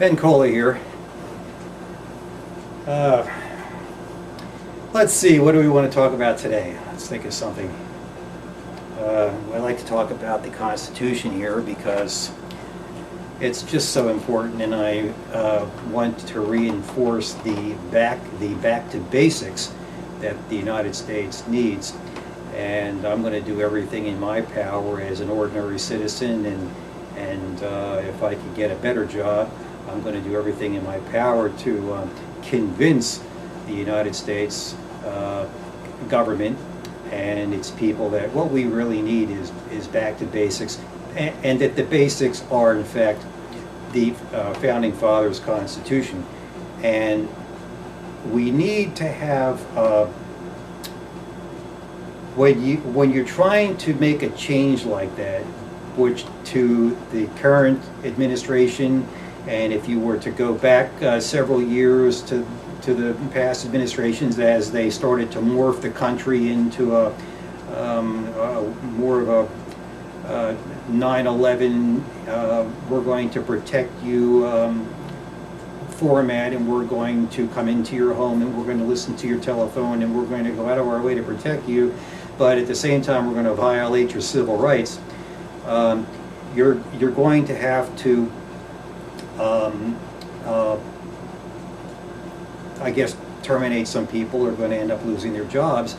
Ben Kohler here. Let's see, what do we want to talk about today? Let's think of something. I'd like to talk about the Constitution here because it's just so important, and I want to reinforce the back to basics that the United States needs. And I'm going to do everything in my power as an ordinary citizen, and if I could get a better job, I'm going to do everything in my power to convince the United States government and its people that what we really need is back to basics, and that the basics are in fact the Founding Fathers' Constitution. And we need to have when you're trying to make a change like that, which to the current administration, and if you were to go back several years to the past administrations as they started to morph the country into a more of a 9/11, we're going to protect you format, and we're going to come into your home, and we're going to listen to your telephone, and we're going to go out of our way to protect you, but at the same time we're going to violate your civil rights. You're going to have to I guess terminate some people, are going to end up losing their jobs.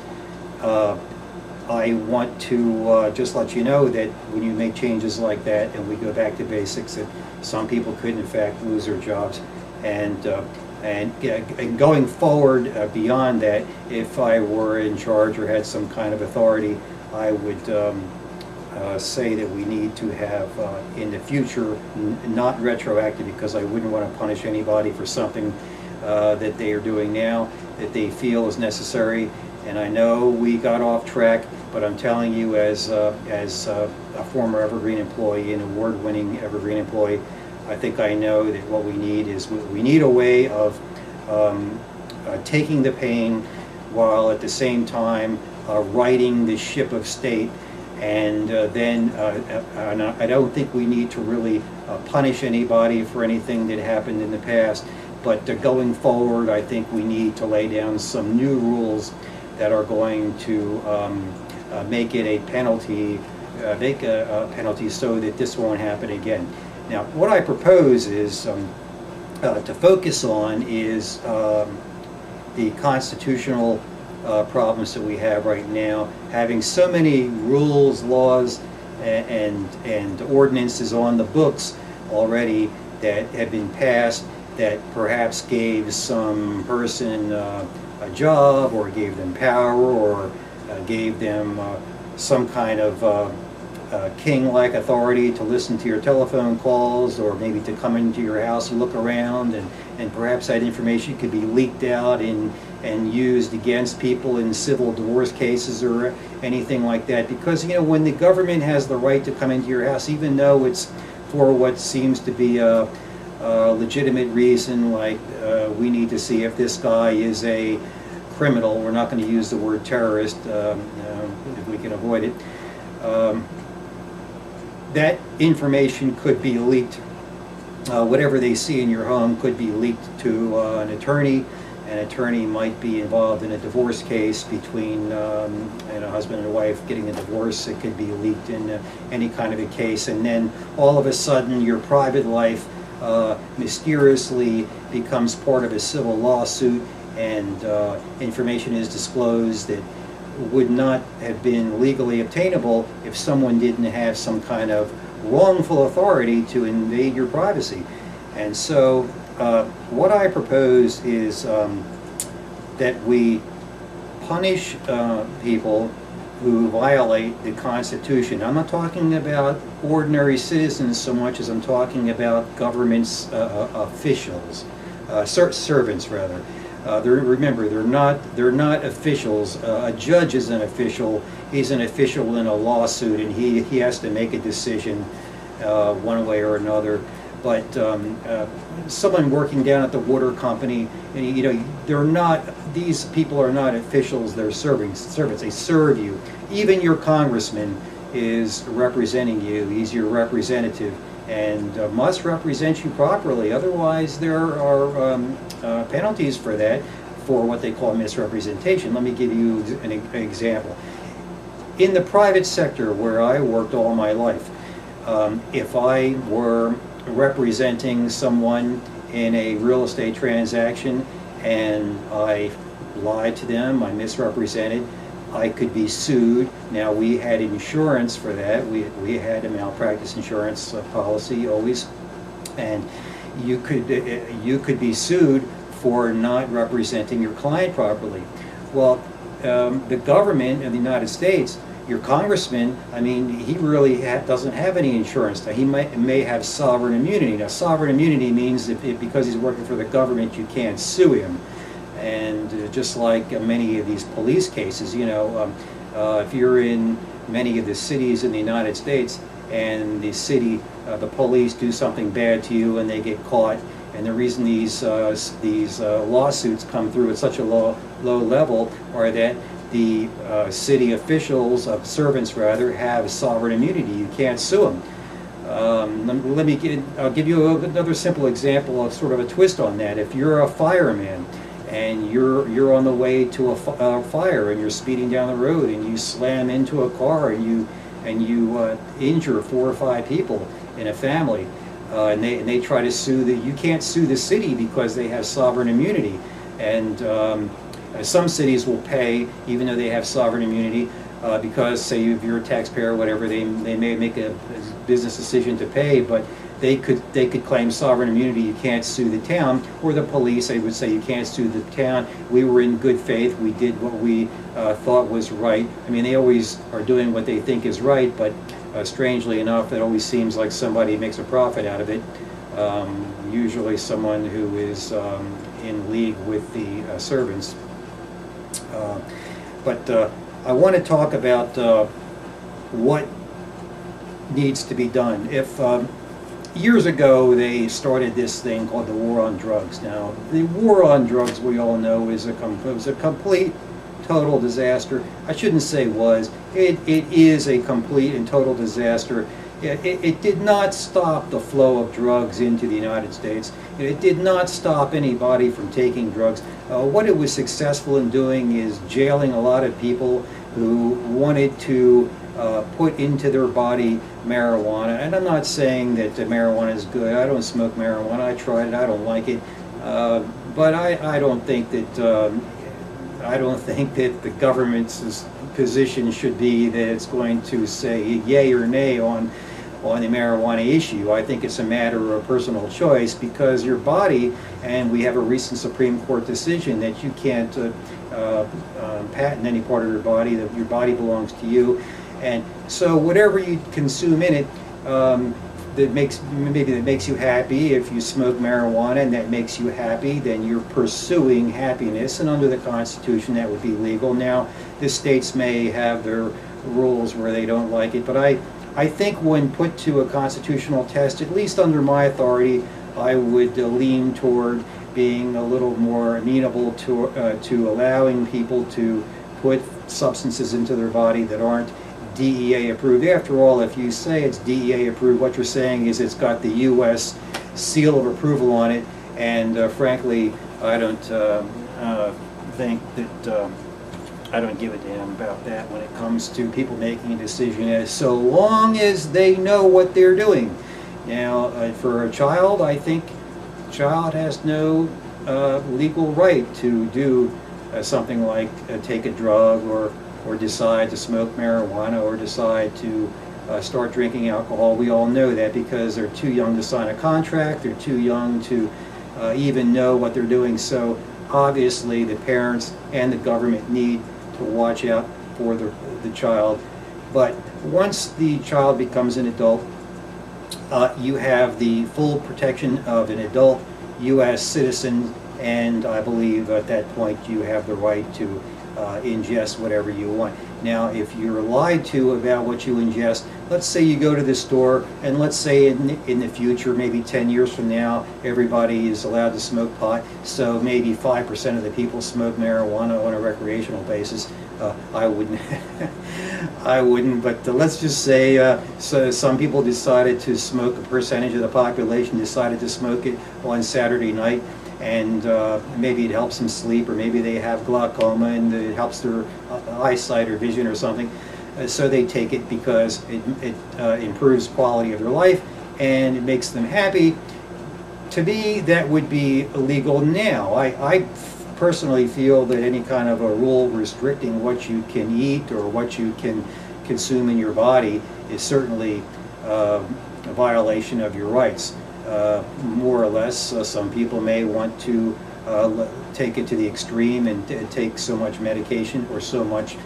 I want to just let you know that when you make changes like that and we go back to basics, that some people could in fact lose their jobs. And going forward beyond that, if I were in charge or had some kind of authority, I would say that we need to have in the future, not retroactive, because I wouldn't want to punish anybody for something that they are doing now that they feel is necessary. And I know we got off track, but I'm telling you, as a former Evergreen employee, an award-winning Evergreen employee, I think I know that what we need is we need a way of taking the pain while at the same time righting the ship of state. And then I don't think we need to really punish anybody for anything that happened in the past. But going forward, I think we need to lay down some new rules that are going to make it a penalty, so that this won't happen again. Now, what I propose is to focus on is the constitutional problems that we have right now, having so many rules, laws, and ordinances on the books already that have been passed that perhaps gave some person a job, or gave them power, or gave them some kind of king-like authority to listen to your telephone calls, or maybe to come into your house and look around, and perhaps that information could be leaked out and used against people in civil divorce cases or anything like that. Because, you know, when the government has the right to come into your house, even though it's for what seems to be a legitimate reason, like we need to see if this guy is a criminal. We're not going to use the word terrorist if we can avoid it. That information could be leaked. Whatever they see in your home could be leaked to an attorney. An attorney might be involved in a divorce case between a husband and a wife getting a divorce. It could be leaked in any kind of a case, and then all of a sudden your private life mysteriously becomes part of a civil lawsuit, and information is disclosed that would not have been legally obtainable if someone didn't have some kind of wrongful authority to invade your privacy. And so what I propose is that we punish people who violate the Constitution. I'm not talking about ordinary citizens so much as I'm talking about government's officials, servants rather. Remember, they're not officials. A judge is an official. He's an official in a lawsuit, and he has to make a decision one way or another. But someone working down at the water company, and you know, they're not. These people are not officials. They're servants. They serve you. Even your congressman is representing you. He's your representative, and must represent you properly. Otherwise, there are penalties for that, for what they call misrepresentation. Let me give you an example. In the private sector, where I worked all my life, if I were representing someone in a real estate transaction and I lied to them, I misrepresented, I could be sued. Now, we had insurance for that. We had a malpractice insurance policy always, and you could be sued for not representing your client properly. Well, the government of the United States, your congressman, I mean, he really doesn't have any insurance. Now, he may have sovereign immunity. Now, sovereign immunity means because he's working for the government, you can't sue him. And just like many of these police cases, you know, if you're in many of the cities in the United States and the city, the police do something bad to you and they get caught, and the reason these lawsuits come through at such a low level are that the city officials, servants rather, have sovereign immunity. You can't sue them. I'll give you another simple example of sort of a twist on that. If you're a fireman and you're on the way to a fire and you're speeding down the road and you slam into a car and you injure 4 or 5 people in a family, and they try to sue you can't sue the city because they have sovereign immunity. And some cities will pay even though they have sovereign immunity, because, say, if you're a taxpayer or whatever, they may make a business decision to pay, but they could claim sovereign immunity. You can't sue the town, or the police. They would say you can't sue the town. We were in good faith. We did what we thought was right. I mean, they always are doing what they think is right, but strangely enough, it always seems like somebody makes a profit out of it. Usually someone who is in league with the servants. But I want to talk about what needs to be done. If years ago they started this thing called the war on drugs. Now, the war on drugs, we all know, was a complete, total disaster. I shouldn't say was. It is a complete and total disaster. It did not stop the flow of drugs into the United States. It did not stop anybody from taking drugs. What it was successful in doing is jailing a lot of people who wanted to put into their body marijuana. And I'm not saying that marijuana is good. I don't smoke marijuana. I tried it. I don't like it. But I don't think that the government's position should be that it's going to say yay or nay on the marijuana issue. I think it's a matter of personal choice, because your body, and we have a recent Supreme Court decision that you can't patent any part of your body, that your body belongs to you. And so whatever you consume in it, that makes you happy. If you smoke marijuana and that makes you happy, then you're pursuing happiness, and under the Constitution that would be legal. Now, the states may have their rules where they don't like it, but I think when put to a constitutional test, at least under my authority, I would lean toward being a little more amenable to allowing people to put substances into their body that aren't DEA approved. After all, if you say it's DEA approved, what you're saying is it's got the U.S. seal of approval on it, and frankly, I don't think that I don't give a damn about that when it comes to people making a decision, as so long as they know what they're doing. Now, for a child, I think a child has no legal right to do something like take a drug or decide to smoke marijuana or decide to start drinking alcohol. We all know that because they're too young to sign a contract, they're too young to even know what they're doing. So obviously the parents and the government need to watch out for the child. But once the child becomes an adult, you have the full protection of an adult U.S. citizen, and I believe at that point you have the right to ingest whatever you want. Now, if you're lied to about what you ingest, let's say you go to the store, and let's say in the future, maybe 10 years from now, everybody is allowed to smoke pot, so maybe 5% of the people smoke marijuana on a recreational basis. I wouldn't. I wouldn't, but let's just say so some people decided to smoke, a percentage of the population decided to smoke it on Saturday night, and maybe it helps them sleep, or maybe they have glaucoma and it helps their eyesight or vision or something. So they take it because it improves quality of their life and it makes them happy. To me, that would be illegal now. I personally feel that any kind of a rule restricting what you can eat or what you can consume in your body is certainly a violation of your rights. More or less, some people may want to take it to the extreme and take so much medication or so much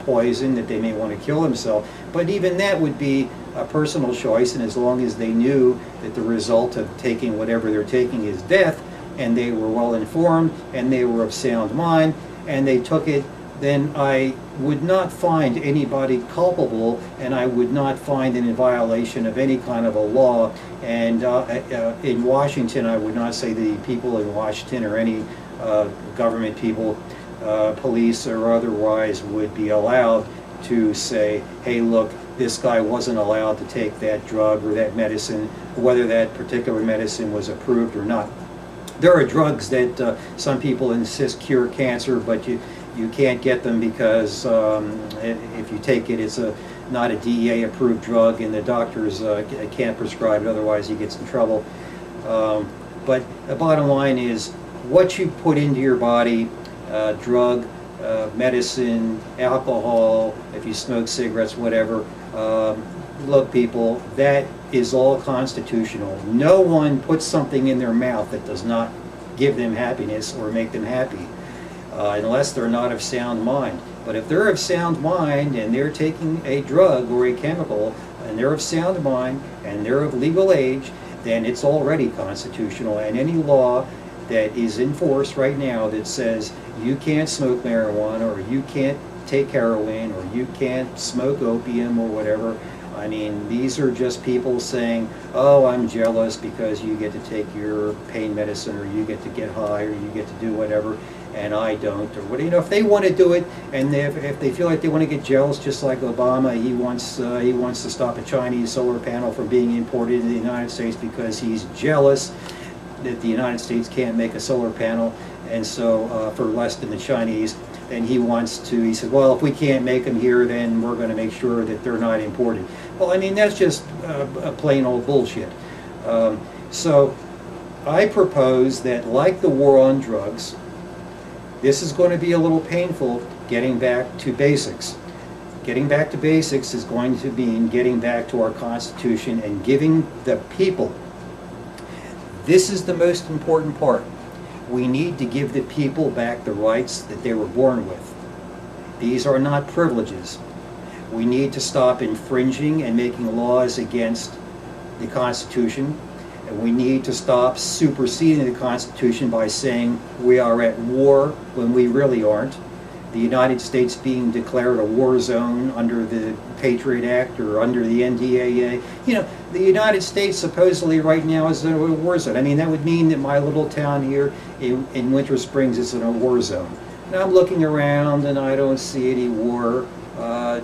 poison that they may want to kill themselves. But even that would be a personal choice, and as long as they knew that the result of taking whatever they're taking is death, and they were well informed and they were of sound mind and they took it, then I would not find anybody culpable, and I would not find it in violation of any kind of a law. And in Washington, I would not say the people in Washington or any government people, police or otherwise, would be allowed to say, hey, look, this guy wasn't allowed to take that drug or that medicine, whether that particular medicine was approved or not. There are drugs that some people insist cure cancer, but you can't get them because if you take it, it's not a DEA approved drug, and the doctors can't prescribe it, otherwise he gets in trouble. But the bottom line is, what you put into your body, drug, medicine, alcohol, if you smoke cigarettes, whatever, look, people, that is all constitutional. No one puts something in their mouth that does not give them happiness or make them happy, unless they're not of sound mind. But if they're of sound mind and they're taking a drug or a chemical, and they're of sound mind and they're of legal age, then it's already constitutional. And any law that is in force right now that says you can't smoke marijuana, or you can't take heroin, or you can't smoke opium or whatever, I mean, these are just people saying, oh, I'm jealous because you get to take your pain medicine, or you get to get high, or you get to do whatever, and I don't, or what. You know, if they want to do it, and if they feel like they want to get jealous, just like Obama, he wants to stop a Chinese solar panel from being imported into the United States because he's jealous that the United States can't make a solar panel, and so for less than the Chinese. And he said, well, if we can't make them here, then we're going to make sure that they're not imported. Well, I mean, that's just a plain old bullshit. So I propose that, like the war on drugs, this is going to be a little painful, getting back to basics. Getting back to basics is going to mean getting back to our Constitution and giving the people. This is the most important part. We need to give the people back the rights that they were born with. These are not privileges. We need to stop infringing and making laws against the Constitution, and we need to stop superseding the Constitution by saying we are at war when we really aren't. The United States being declared a war zone under the Patriot Act or under the NDAA. You know, the United States supposedly right now is in a war zone. I mean, that would mean that my little town here in Winter Springs is in a war zone. And I'm looking around and I don't see any war.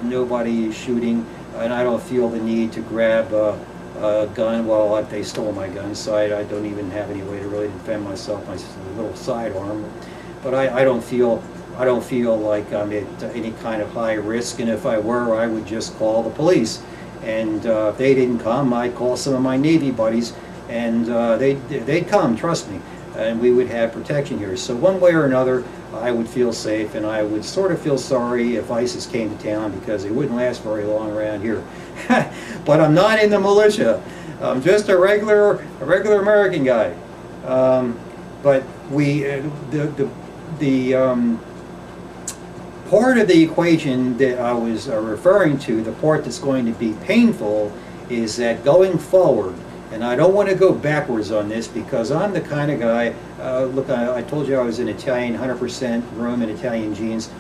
Nobody is shooting, and I don't feel the need to grab a gun. Well, they stole my gun, so I don't even have any way to really defend myself, my little sidearm. But I don't feel like I'm at any kind of high risk, and if I were, I would just call the police. And if they didn't come, I'd call some of my Navy buddies, and they'd come, trust me, and we would have protection here. So one way or another, I would feel safe, and I would sort of feel sorry if ISIS came to town, because they wouldn't last very long around here. But I'm not in the militia. I'm just a regular American guy. But part of the equation that I was referring to, the part that's going to be painful, is that going forward, and I don't want to go backwards on this because I'm the kind of guy, look, I told you I was an Italian, 100% Roman Italian genes.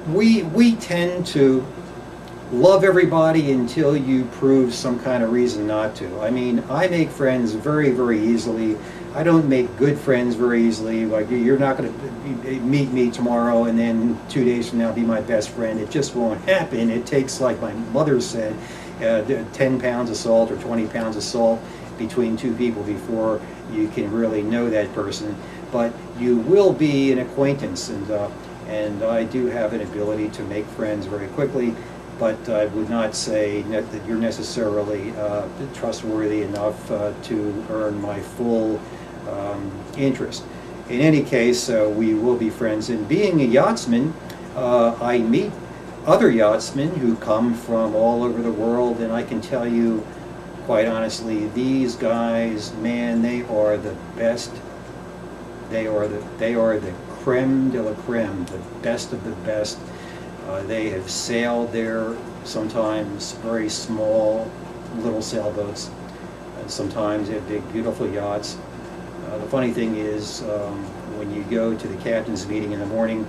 We tend to love everybody until you prove some kind of reason not to. I mean, I make friends very, very easily. I don't make good friends very easily. Like, you're not going to meet me tomorrow and then 2 days from now be my best friend. It just won't happen. It takes, like my mother said, 10 pounds of salt or 20 pounds of salt between two people before you can really know that person. But you will be an acquaintance, and I do have an ability to make friends very quickly. But I would not say that you're necessarily trustworthy enough to earn my full interest. In any case, we will be friends. And being a yachtsman, I meet other yachtsmen who come from all over the world, and I can tell you, quite honestly, these guys, man, they are the best. They are the creme de la creme, the best of the best. They have sailed there, sometimes very small little sailboats, and sometimes they have big, beautiful yachts. The funny thing is, when you go to the captain's meeting in the morning,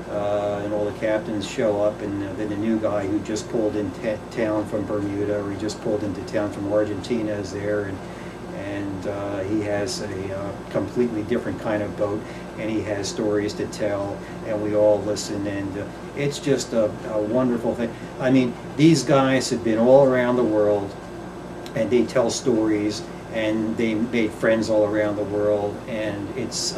and all the captains show up, and then the new guy who just pulled in town from Bermuda, or he just pulled into town from Argentina is there, and he has a completely different kind of boat, and he has stories to tell, and we all listen, and it's just a wonderful thing. I mean, these guys have been all around the world, and they tell stories, and they made friends all around the world, and it's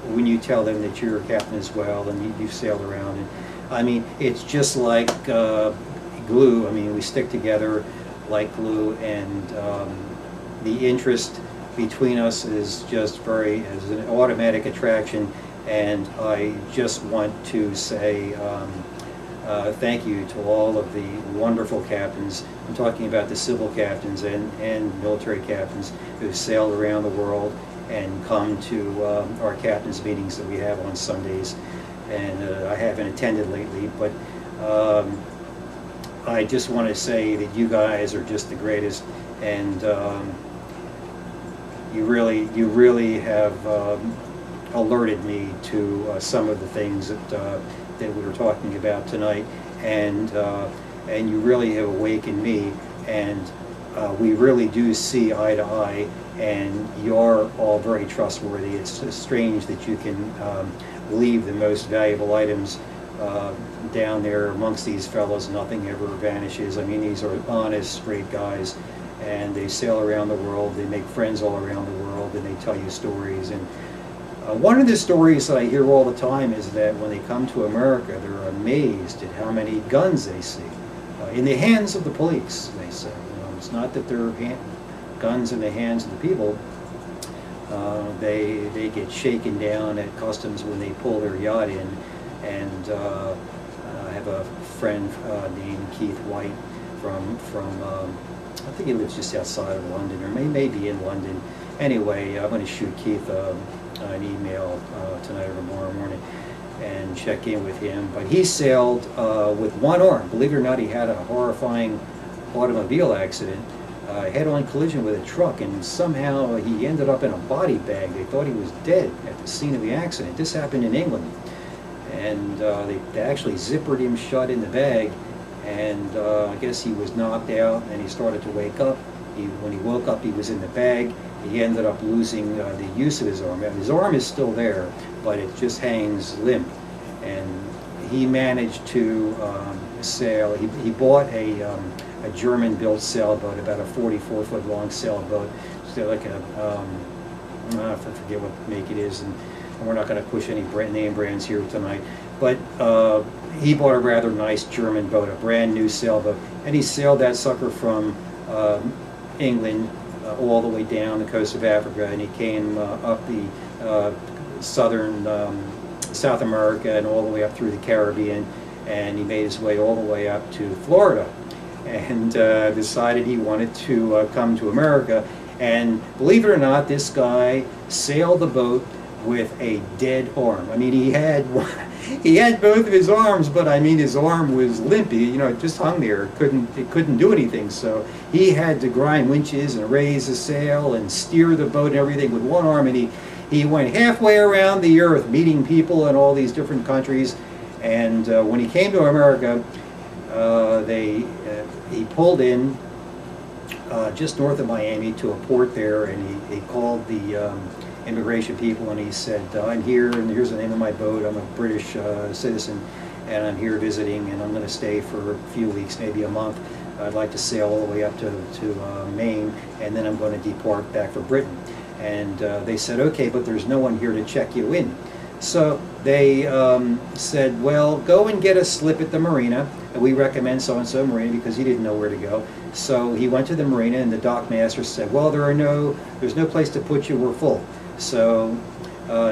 when you tell them that you're a captain as well, and you've sailed around, and I mean, it's just like glue. I mean, we stick together like glue, and the interest between us is just is an automatic attraction, and I just want to say thank you to all of the wonderful captains. I'm talking about the civil captains and military captains who've sailed around the world and come to our captains meetings that we have on Sundays. And I haven't attended lately, but I just want to say that you guys are just the greatest, and you really have alerted me to some of the things that we were talking about tonight, and you really have awakened me, and we really do see eye to eye, and you're all very trustworthy. It's strange that you can leave the most valuable items down there amongst these fellows. Nothing ever vanishes. I mean, these are honest, straight guys, and they sail around the world, they make friends all around the world, and they tell you stories. And one of the stories that I hear all the time is that when they come to America, they're amazed at how many guns they see in the hands of the police, they say. You know, it's not that they're guns in the hands of the people. They get shaken down at customs when they pull their yacht in. And I have a friend named Keith White from I think he lives just outside of London, or maybe in London. Anyway, I'm going to shoot Keith an email tonight or tomorrow morning and check in with him. But he sailed with one arm. Believe it or not, he had a horrifying automobile accident, head-on collision with a truck, and somehow he ended up in a body bag. They thought he was dead at the scene of the accident. This happened in England. And they actually zippered him shut in the bag, and I guess he was knocked out, and he started to wake up. When he woke up, he was in the bag. He ended up losing the use of his arm. His arm is still there, but it just hangs limp. And he managed to sail. He bought a German-built sailboat, about a 44-foot long sailboat. So like I forget what make it is, and we're not going to push any name brands here tonight. But he bought a rather nice German boat, a brand new sailboat, and he sailed that sucker from England all the way down the coast of Africa, and he came up the southern South America and all the way up through the Caribbean, and he made his way all the way up to Florida, and decided he wanted to come to America. And believe it or not, this guy sailed the boat with a dead arm. I mean, he had both of his arms, but I mean, his arm was limpy. You know, it just hung there. It couldn't do anything. So he had to grind winches and raise the sail and steer the boat and everything with one arm. And he went halfway around the earth, meeting people in all these different countries. And when he came to America, he pulled in just north of Miami to a port there, and he called the immigration people, and he said, I'm here, and here's the name of my boat. I'm a British citizen, and I'm here visiting, and I'm going to stay for a few weeks, maybe a month. I'd like to sail all the way up to Maine, and then I'm going to depart back for Britain. And they said, okay, but there's no one here to check you in. So they said, well, go and get a slip at the marina. And we recommend so-and-so marina, because he didn't know where to go. So he went to the marina, and the dock master said, well, there's no place to put you, we're full. So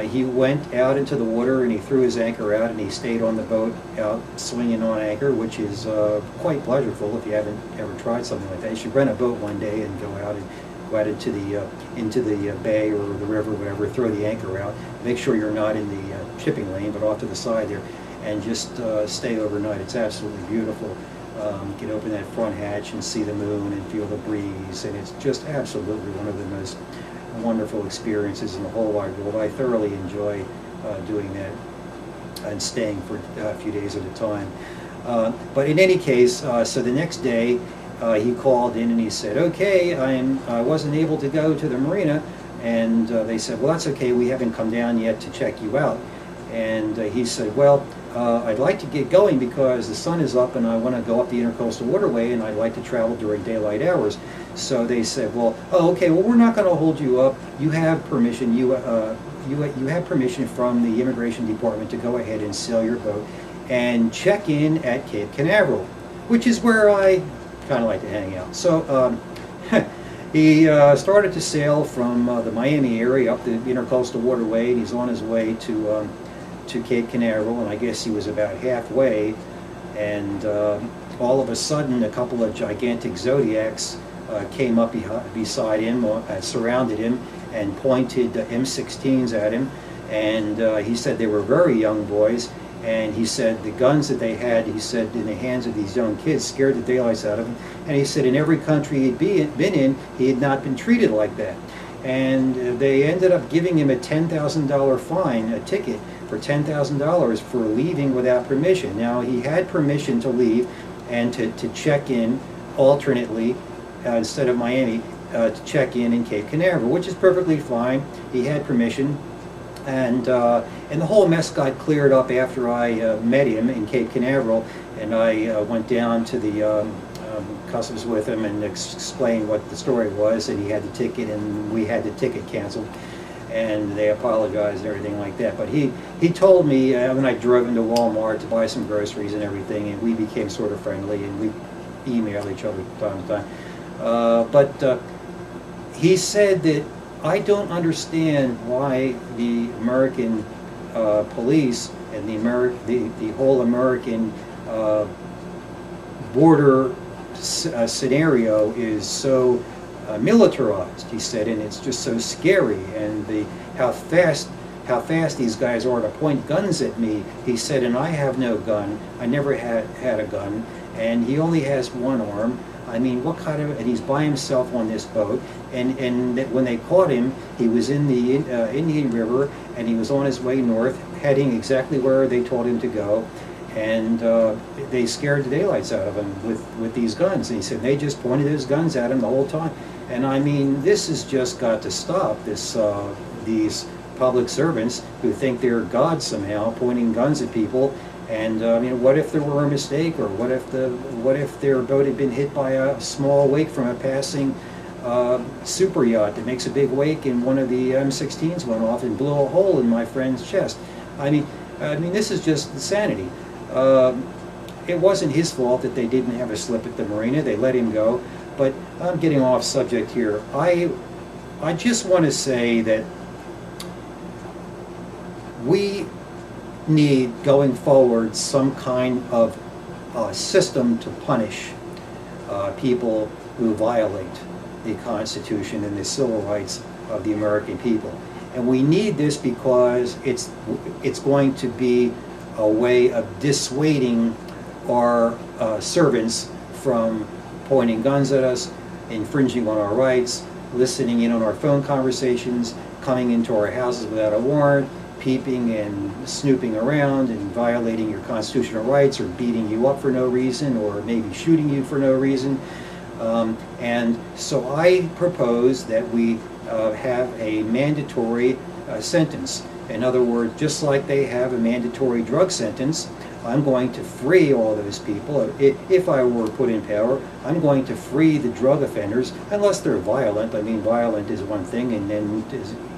he went out into the water, and he threw his anchor out, and he stayed on the boat out swinging on anchor, which is quite pleasurable if you haven't ever tried something like that. You should rent a boat one day and go out into the bay or the river, whatever, throw the anchor out. Make sure you're not in the shipping lane, but off to the side there, and just stay overnight. It's absolutely beautiful. You can open that front hatch and see the moon and feel the breeze, and it's just absolutely one of the most wonderful experiences in the whole wide world. I thoroughly enjoy doing that and staying for a few days at a time. But in any case, so the next day he called in and he said, okay, I wasn't able to go to the marina. And they said, well, that's okay, we haven't come down yet to check you out. And he said, well, I'd like to get going because the sun is up and I want to go up the Intercoastal Waterway, and I'd like to travel during daylight hours. So they said, well, oh, okay, well, we're not going to hold you up. You have permission. You have permission from the Immigration Department to go ahead and sail your boat and check in at Cape Canaveral, which is where I kind of like to hang out. So he started to sail from the Miami area up the Intercoastal Waterway, and he's on his way to Cape Canaveral, and I guess he was about halfway, and all of a sudden a couple of gigantic Zodiacs came up beside him, surrounded him, and pointed M16s at him, and he said they were very young boys, and he said the guns that they had, he said, in the hands of these young kids scared the daylights out of him, and he said in every country he'd been in, he had not been treated like that. And they ended up giving him a $10,000 fine, a ticket for $10,000 for leaving without permission. Now, he had permission to leave and to check in alternately instead of Miami, to check in Cape Canaveral, which is perfectly fine. He had permission, and the whole mess got cleared up after I met him in Cape Canaveral, and I went down to the customs with him and explained what the story was, and he had the ticket, and we had the ticket canceled, and they apologized and everything like that. But he told me when I drove into Walmart to buy some groceries and everything, and we became sort of friendly, and we email each other from time to time. But he said that I don't understand why the American police and the whole American border scenario is so militarized, he said, and it's just so scary, and how fast these guys are to point guns at me, he said, and I have no gun. I never had a gun, and he only has one arm. I mean, what kind of, and he's by himself on this boat, and when they caught him, he was in the Indian River, and he was on his way north, heading exactly where they told him to go, and they scared the daylights out of him with these guns. And he said they just pointed those guns at him the whole time. And I mean, this has just got to stop. These public servants who think they're God somehow, pointing guns at people. And I mean, what if there were a mistake, or what if their boat had been hit by a small wake from a passing super yacht that makes a big wake, and one of the M16s went off and blew a hole in my friend's chest? I mean, this is just insanity. It wasn't his fault that they didn't have a slip at the marina. They let him go. But I'm getting off subject here. I just want to say that we need, going forward, some kind of system to punish people who violate the Constitution and the civil rights of the American people. And we need this because it's going to be a way of dissuading our servants from pointing guns at us, infringing on our rights, listening in on our phone conversations, coming into our houses without a warrant, peeping and snooping around and violating your constitutional rights, or beating you up for no reason, or maybe shooting you for no reason. And so I propose that we have a mandatory sentence. In other words, just like they have a mandatory drug sentence, I'm going to free all those people. If I were put in power, I'm going to free the drug offenders, unless they're violent. I mean, violent is one thing, and then,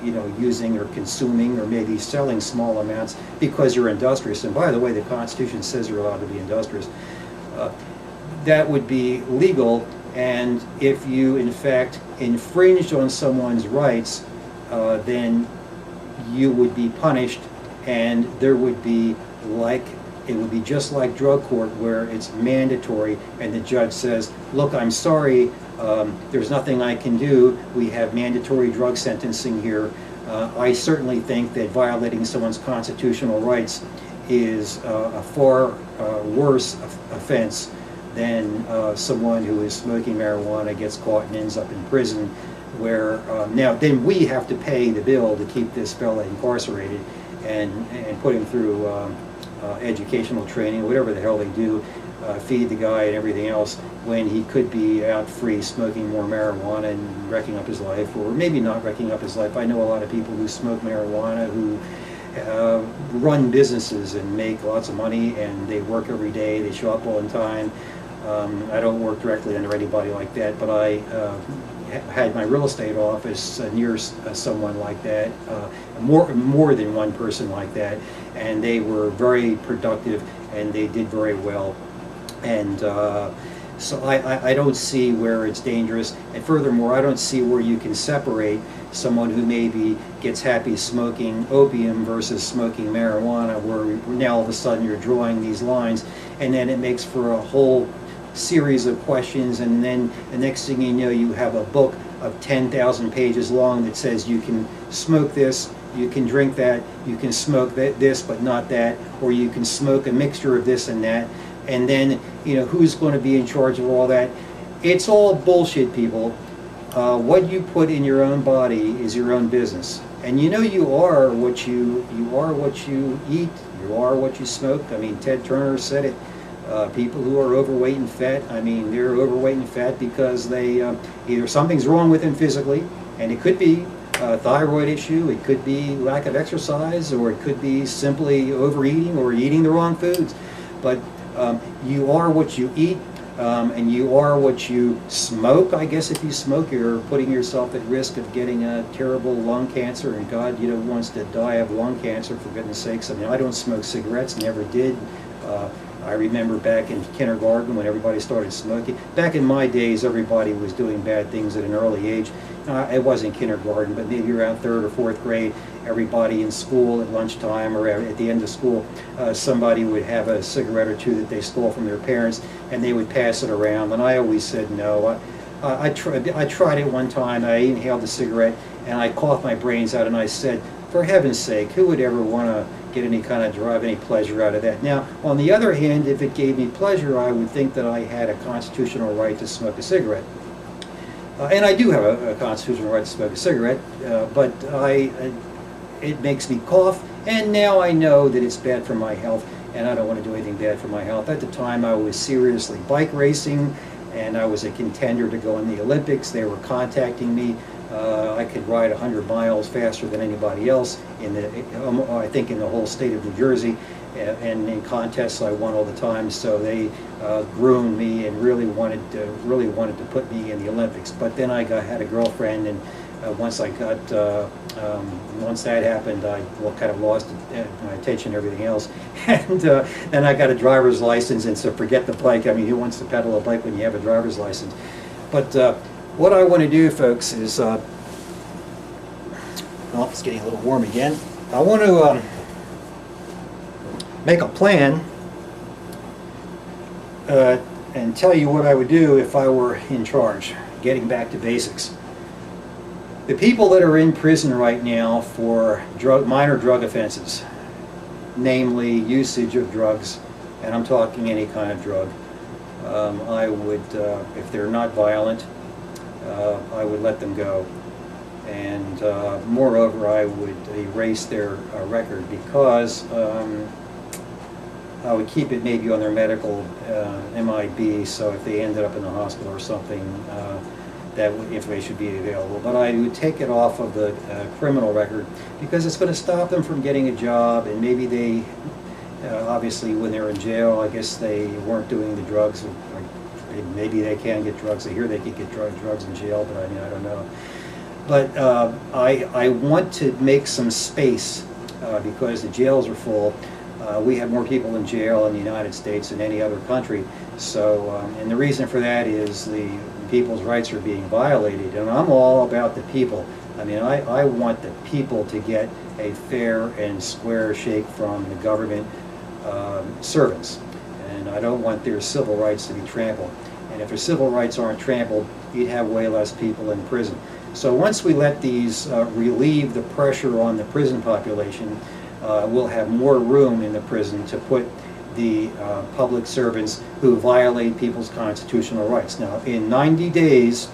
you know, using or consuming or maybe selling small amounts because you're industrious. And by the way, the Constitution says you're allowed to be industrious. That would be legal, and if you, in fact, infringed on someone's rights, then you would be punished, and there would be it would be just like drug court, where it's mandatory, and the judge says, look, I'm sorry, there's nothing I can do. We have mandatory drug sentencing here. I certainly think that violating someone's constitutional rights is a far worse offense than someone who is smoking marijuana, gets caught and ends up in prison, where now then we have to pay the bill to keep this fella incarcerated and put him through educational training, whatever the hell they do, feed the guy and everything else, when he could be out free smoking more marijuana and wrecking up his life, or maybe not wrecking up his life. I know a lot of people who smoke marijuana who run businesses and make lots of money, and they work every day, they show up on time. I don't work directly under anybody like that, but I had my real estate office near someone like that, more than one person like that, and they were very productive and they did very well. And so I don't see where it's dangerous, and furthermore, I don't see where you can separate someone who maybe gets happy smoking opium versus smoking marijuana, where now all of a sudden you're drawing these lines, and then it makes for a whole series of questions, and then the next thing you know, you have a book of 10,000 pages long that says you can smoke this, you can drink that, you can smoke this but not that, or you can smoke a mixture of this and that, and then, you know, who's going to be in charge of all that? It's all bullshit, people. What you put in your own body is your own business, and you know you are what you eat, you are what you smoke. I mean, Ted Turner said it. People who are overweight and fat, I mean, they're overweight and fat because they either something's wrong with them physically, and it could be a thyroid issue, it could be lack of exercise, or it could be simply overeating or eating the wrong foods. But you are what you eat, and you are what you smoke. I guess if you smoke, you're putting yourself at risk of getting a terrible lung cancer, and God, you know, wants to die of lung cancer, for goodness sakes. I mean, I don't smoke cigarettes, never did. I remember back in kindergarten when everybody started smoking. Back in my days, everybody was doing bad things at an early age. It wasn't kindergarten, but maybe around 3rd or 4th grade, everybody in school at lunchtime or at the end of school, somebody would have a cigarette or two that they stole from their parents, and they would pass it around. And I always said no. I tried it one time. I inhaled a cigarette, and I coughed my brains out, and I said, for heaven's sake, who would ever want to get any kind of drive, any pleasure out of that? Now, on the other hand, if it gave me pleasure, I would think that I had a constitutional right to smoke a cigarette. And I do have a constitutional right to smoke a cigarette, but it makes me cough, and now I know that it's bad for my health, and I don't want to do anything bad for my health. At the time, I was seriously bike racing, and I was a contender to go in the Olympics. They were contacting me. I could ride 100 miles faster than anybody else I think in the whole state of New Jersey, and in contests I won all the time. So they groomed me and really wanted to put me in the Olympics. But then I had a girlfriend, and once that happened, I kind of lost my attention and everything else. And then I got a driver's license, and so forget the bike. I mean, who wants to pedal a bike when you have a driver's license? But what I want to do, folks, is, well, it's getting a little warm again. I want to make a plan and tell you what I would do if I were in charge, getting back to basics. The people that are in prison right now for minor drug offenses, namely usage of drugs, and I'm talking any kind of drug, I would, if they're not violent, I would let them go. And moreover, I would erase their record, because I would keep it maybe on their medical MIB, so if they ended up in the hospital or something, that information would be available. But I would take it off of the criminal record, because it's going to stop them from getting a job, and maybe they, obviously when they're in jail, I guess they weren't doing the drugs, or maybe they can get drugs. I hear they can get drugs in jail, but I mean, I don't know. But I want to make some space, because the jails are full. We have more people in jail in the United States than any other country. So, and the reason for that is the people's rights are being violated. And I'm all about the people. I mean, I want the people to get a fair and square shake from the government servants. And I don't want their civil rights to be trampled. And if their civil rights aren't trampled, you'd have way less people in prison. So once we let these relieve the pressure on the prison population, we'll have more room in the prison to put the public servants who violate people's constitutional rights. Now, in 90 days,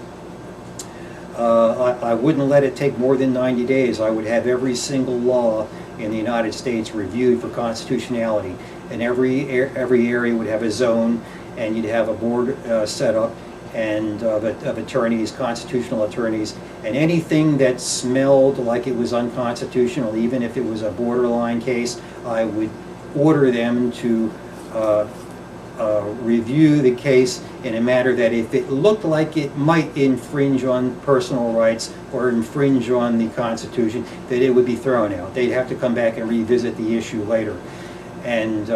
I wouldn't let it take more than 90 days. I would have every single law in the United States reviewed for constitutionality, and every area would have a zone, and you'd have a board set up, and of attorneys, constitutional attorneys, and anything that smelled like it was unconstitutional, even if it was a borderline case, I would order them to review the case in a manner that if it looked like it might infringe on personal rights or infringe on the Constitution, that it would be thrown out. They'd have to come back and revisit the issue later. And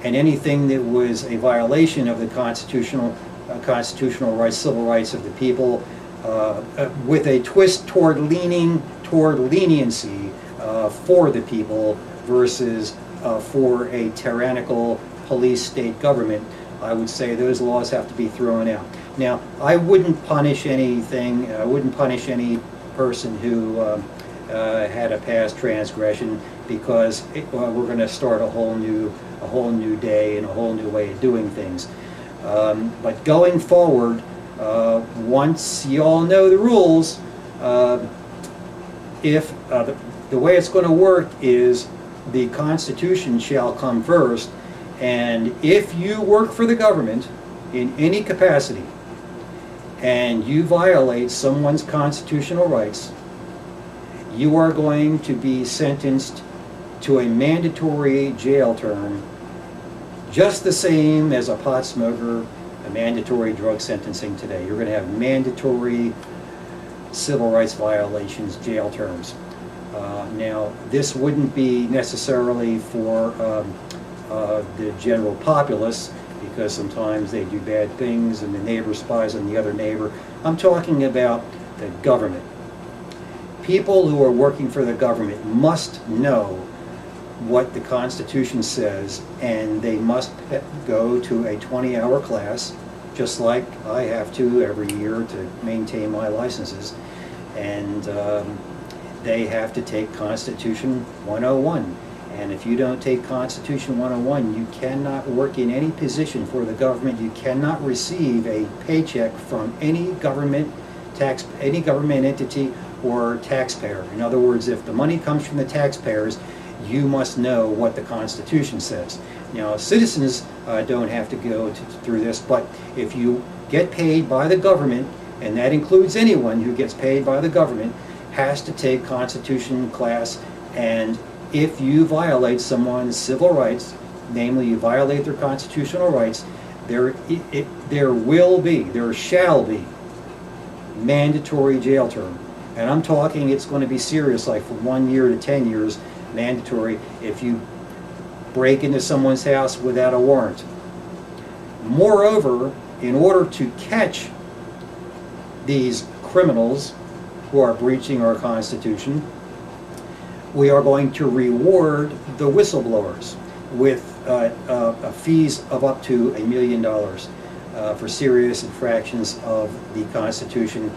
anything that was a violation of the constitutional rights, civil rights of the people, with a twist toward leaning toward leniency for the people versus for a tyrannical police state government, I would say those laws have to be thrown out. Now, I wouldn't punish anything. I wouldn't punish any person who had a past transgression, because we're going to start a whole new day and a whole new way of doing things. But going forward, once you all know the rules, if the way it's going to work is the Constitution shall come first, and if you work for the government in any capacity and you violate someone's constitutional rights, you are going to be sentenced to a mandatory jail term, just the same as a pot smoker, a mandatory drug sentencing today. You're going to have mandatory civil rights violations, jail terms. Now, this wouldn't be necessarily for the general populace, because sometimes they do bad things and the neighbor spies on the other neighbor. I'm talking about the government. People who are working for the government must know what the Constitution says, and they must go to a 20-hour class, just like I have to every year to maintain my licenses, and they have to take Constitution 101. And if you don't take Constitution 101, you cannot work in any position for the government. You cannot receive a paycheck from any government entity or taxpayer. In other words, if the money comes from the taxpayers, you must know what the Constitution says. Now, citizens don't have to go through this, but if you get paid by the government, and that includes anyone who gets paid by the government, has to take Constitution class, and if you violate someone's civil rights, namely you violate their constitutional rights, there shall be mandatory jail term. And I'm talking it's going to be serious, like from 1 year to 10 years, mandatory if you break into someone's house without a warrant. Moreover, in order to catch these criminals who are breaching our Constitution, we are going to reward the whistleblowers with fees of up to $1 million for serious infractions of the Constitution.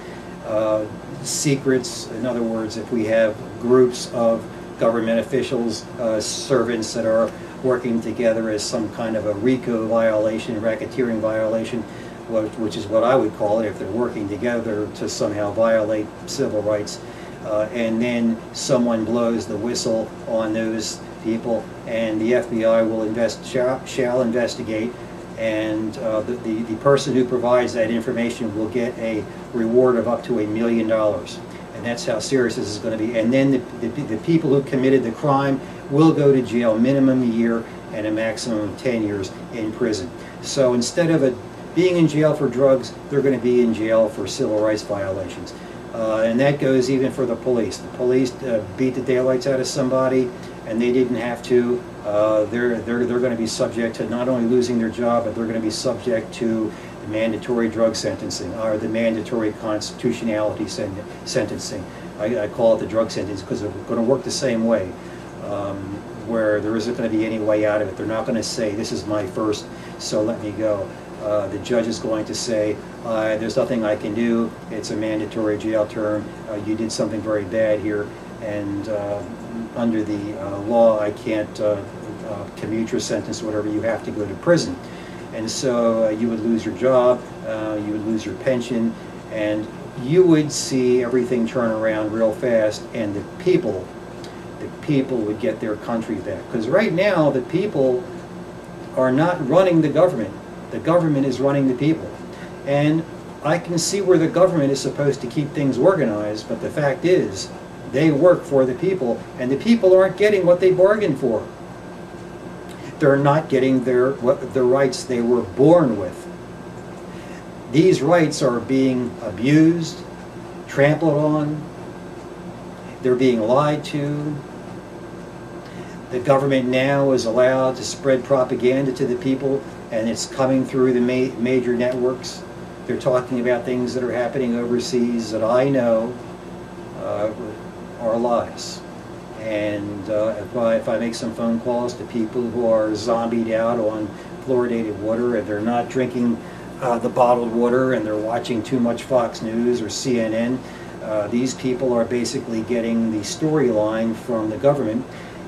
Secrets, in other words, if we have groups of government officials, servants that are working together as some kind of a RICO violation, racketeering violation, which is what I would call it if they're working together to somehow violate civil rights. And then someone blows the whistle on those people, and the FBI shall investigate, and the person who provides that information will get a reward of up to $1 million. And that's how serious this is going to be. And then the people who committed the crime will go to jail, minimum a year and a maximum of 10 years in prison. So instead of being in jail for drugs, they're going to be in jail for civil rights violations. And that goes even for the police. The police beat the daylights out of somebody, and they didn't have to. They're going to be subject to not only losing their job, but they're going to be subject to the mandatory drug sentencing, or the mandatory constitutionality sentencing. I call it the drug sentence because it's going to work the same way, where there isn't going to be any way out of it. They're not going to say, this is my first, so let me go. The judge is going to say, there's nothing I can do, it's a mandatory jail term, you did something very bad here, and under the law I can't commute your sentence or whatever, you have to go to prison. And so you would lose your job, you would lose your pension, and you would see everything turn around real fast, and the people would get their country back. Because right now the people are not running the government. The government is running the people. And I can see where the government is supposed to keep things organized, but the fact is, they work for the people, and the people aren't getting what they bargained for. They're not getting the rights they were born with. These rights are being abused, trampled on, they're being lied to. The government now is allowed to spread propaganda to the people, and it's coming through the major networks. They're talking about things that are happening overseas that I know are lies. And if I make some phone calls to people who are zombied out on fluoridated water, and they're not drinking the bottled water, and they're watching too much Fox News or CNN, these people are basically getting the storyline from the government,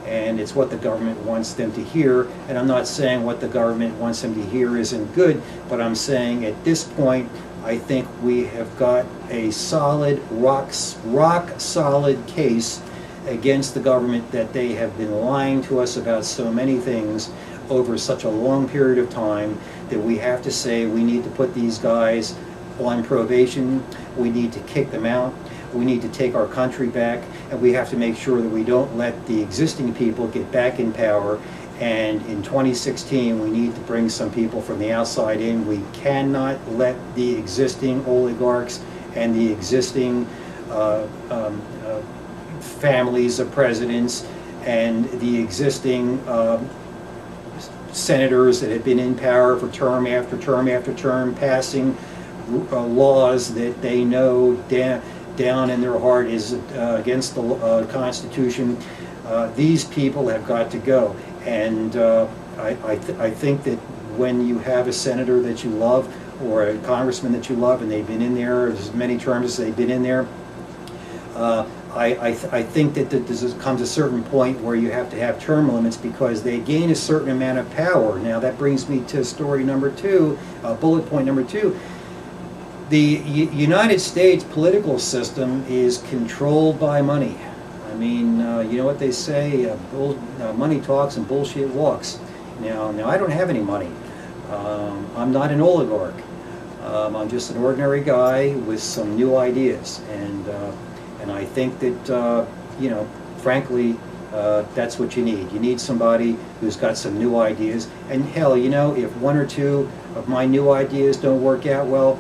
and it's what the government wants them to hear. And I'm not saying what the government wants them to hear isn't good, but I'm saying at this point, I think we have got a solid, rock solid case against the government that they have been lying to us about so many things over such a long period of time, that we have to say we need to put these guys on probation, we need to kick them out, we need to take our country back, and we have to make sure that we don't let the existing people get back in power. And in 2016, we need to bring some people from the outside in. We cannot let the existing oligarchs and the existing families of presidents and the existing senators that have been in power for term after term after term, passing laws that they know down in their heart is against the Constitution. These people have got to go. And I think that when you have a senator that you love, or a congressman that you love, and they've been in there as many terms as they've been in there, I think that there comes a certain point where you have to have term limits, because they gain a certain amount of power. Now that brings me to story number 2, bullet point number 2. The United States political system is controlled by money. I mean, you know what they say, money talks and bullshit walks. Now I don't have any money. I'm not an oligarch. I'm just an ordinary guy with some new ideas, and I think that you know, frankly, that's what you need. You need somebody who's got some new ideas. And hell, you know, if 1 or 2 of my new ideas don't work out well,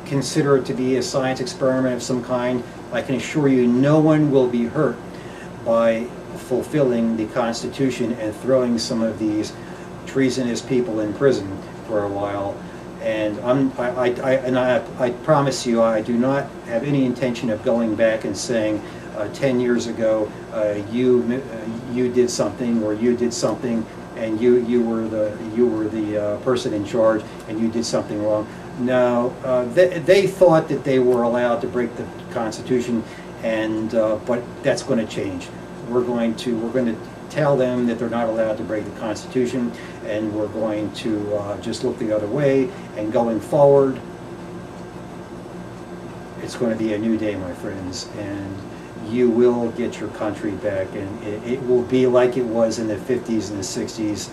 consider it to be a science experiment of some kind. I can assure you no one will be hurt by fulfilling the Constitution and throwing some of these treasonous people in prison for a while. And I promise you, I do not have any intention of going back and saying 10 years ago you did something, or you did something, and you were the person in charge, and you did something wrong. No, they thought that they were allowed to break the Constitution, and but that's going to change. We're going to tell them that they're not allowed to break the Constitution, and we're going to just look the other way. And going forward, it's going to be a new day, my friends, and you will get your country back, and it will be like it was in the 50s and the 60s,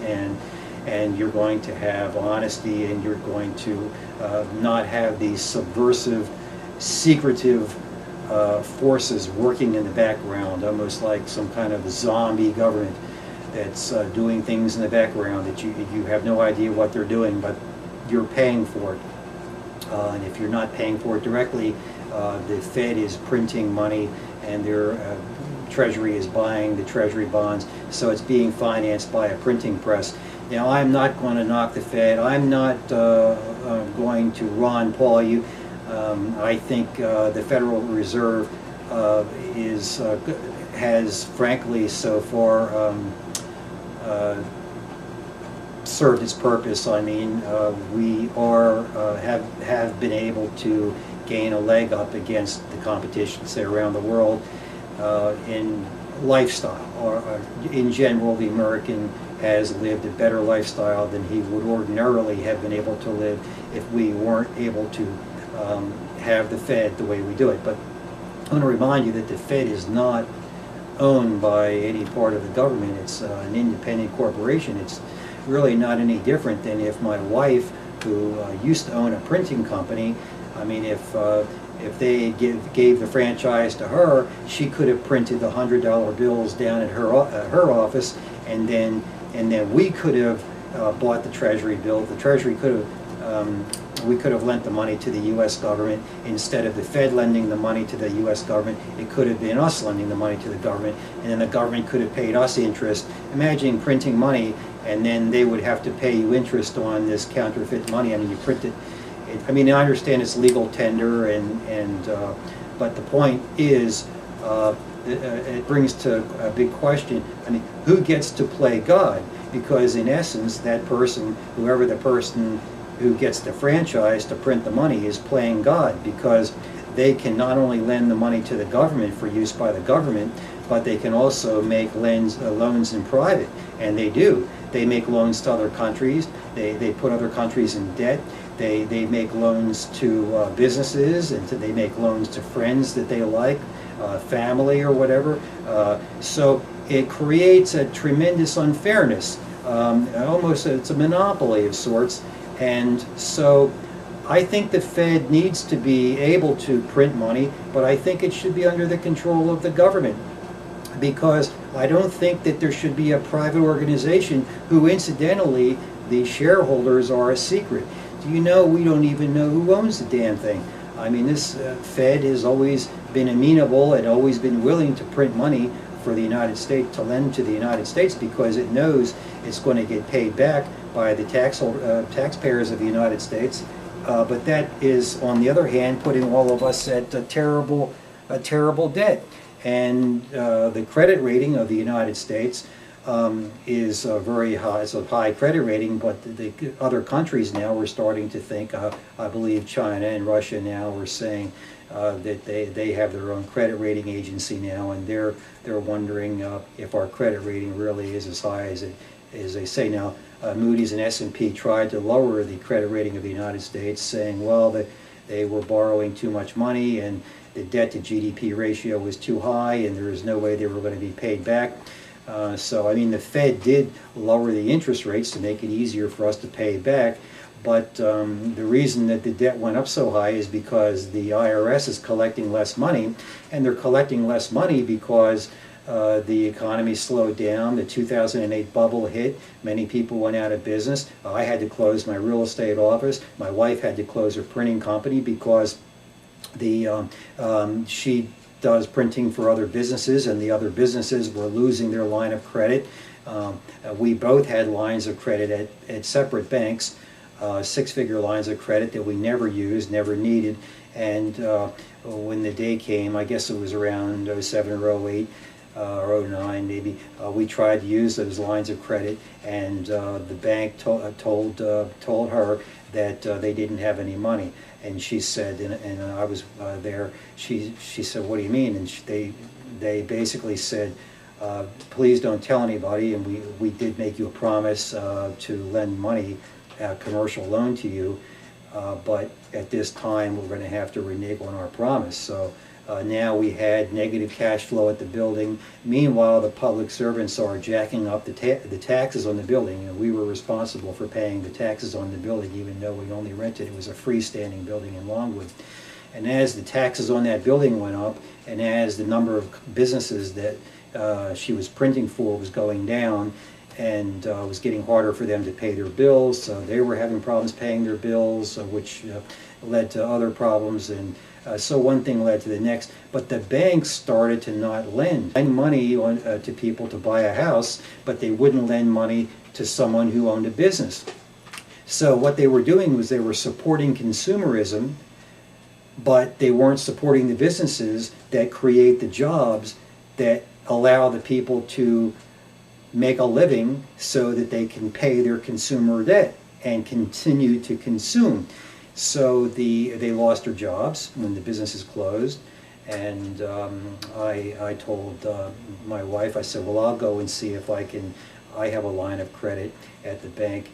and you're going to have honesty, and you're going to not have these subversive, secretive forces working in the background, almost like some kind of zombie government that's doing things in the background that you have no idea what they're doing, but you're paying for it. And if you're not paying for it directly, the Fed is printing money, and their Treasury is buying the Treasury bonds, so it's being financed by a printing press. Now, I'm not going to knock the Fed. I'm not going to Ron Paul you. I think the Federal Reserve has, frankly, so far served its purpose. I mean, we have been able to gain a leg up against the competition, say, around the world in lifestyle, or in general, the American has lived a better lifestyle than he would ordinarily have been able to live if we weren't able to have the Fed the way we do it. But I want to remind you that the Fed is not owned by any part of the government. It's an independent corporation. It's really not any different than if my wife, who used to own a printing company, I mean, if they gave the franchise to her, she could have printed the $100 bills down at her office, and then we could have bought the Treasury bill. The Treasury could have, we could have lent the money to the U.S. government instead of the Fed lending the money to the U.S. government. It could have been us lending the money to the government, and then the government could have paid us interest. Imagine printing money, and then they would have to pay you interest on this counterfeit money. I mean, you print it. I mean, I understand it's legal tender, but the point is, it brings to a big question. I mean, who gets to play God? Because in essence, that person, whoever the person who gets the franchise to print the money, is playing God, because they can not only lend the money to the government for use by the government, but they can also make loans in private, and they do. They make loans to other countries. They put other countries in debt. They make loans to businesses, and they make loans to friends that they like, family or whatever. So it creates a tremendous unfairness. Almost it's a monopoly of sorts. And so I think the Fed needs to be able to print money, but I think it should be under the control of the government, because I don't think that there should be a private organization who, incidentally, the shareholders are a secret. Do you know, we don't even know who owns the damn thing. I mean, this Fed has always been amenable and always been willing to print money for the United States, to lend to the United States, because it knows it's going to get paid back by the taxpayers of the United States. But that is, on the other hand, putting all of us at a terrible debt. And the credit rating of the United States is very high. It's a high credit rating, but the other countries now are starting to think, I believe China and Russia now are saying that they have their own credit rating agency now, and they're wondering if our credit rating really is as high as they say now. Moody's and S&P tried to lower the credit rating of the United States, saying, well, that they were borrowing too much money, and the debt to GDP ratio was too high, and there was no way they were going to be paid back. So, I mean, the Fed did lower the interest rates to make it easier for us to pay back, but the reason that the debt went up so high is because the IRS is collecting less money, and they're collecting less money because the economy slowed down. The 2008 bubble hit. Many people went out of business. I had to close my real estate office. My wife had to close her printing company because she does printing for other businesses, and the other businesses were losing their line of credit. We both had lines of credit at separate banks, six-figure lines of credit that we never used, never needed. And when the day came, I guess it was around 07 or 08, or 09 maybe, we tried to use those lines of credit, and the bank told her that they didn't have any money. And she said, and I was there, she said, what do you mean? And they basically said, please don't tell anybody, and we did make you a promise to lend money, a commercial loan to you, but at this time we're going to have to renege on our promise. So now we had negative cash flow at the building. Meanwhile, the public servants are jacking up the taxes on the building, and we were responsible for paying the taxes on the building, even though we only rented. It was a freestanding building in Longwood. And as the taxes on that building went up, and as the number of businesses that she was printing for was going down, and it was getting harder for them to pay their bills, so they were having problems paying their bills, which led to other problems, and so one thing led to the next. But the banks started to not lend money to people to buy a house, but they wouldn't lend money to someone who owned a business. So what they were doing was they were supporting consumerism, but they weren't supporting the businesses that create the jobs that allow the people to make a living so that they can pay their consumer debt and continue to consume. So they lost their jobs when the businesses closed, and I told my wife, I said, well, I'll go and see if I have a line of credit at the bank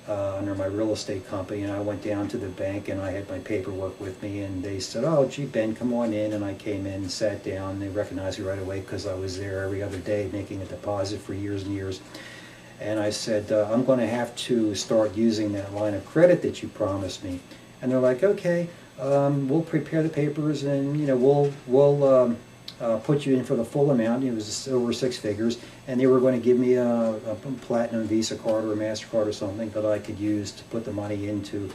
under my real estate company. And I went down to the bank and I had my paperwork with me, and they said, oh gee, Ben, come on in. And I came in and sat down. They recognized me right away because I was there every other day making a deposit for years and years. And I said, I'm going to have to start using that line of credit that you promised me. And they're like, okay, we'll prepare the papers, and we'll put you in for the full amount. It was over 6 figures, and they were going to give me a platinum Visa card or a MasterCard or something that I could use to put the money into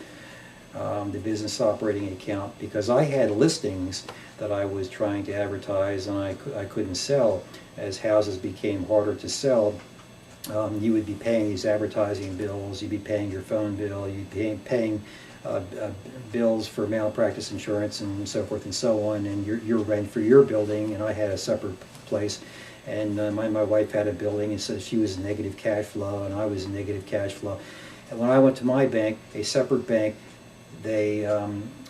the business operating account, because I had listings that I was trying to advertise and I couldn't sell. As houses became harder to sell, you would be paying these advertising bills, you'd be paying your phone bill, you'd be paying bills for malpractice insurance and so forth and so on, and your rent for your building. And I had a separate place, and my wife had a building, and so she was negative cash flow and I was negative cash flow. And when I went to my bank, a separate bank, they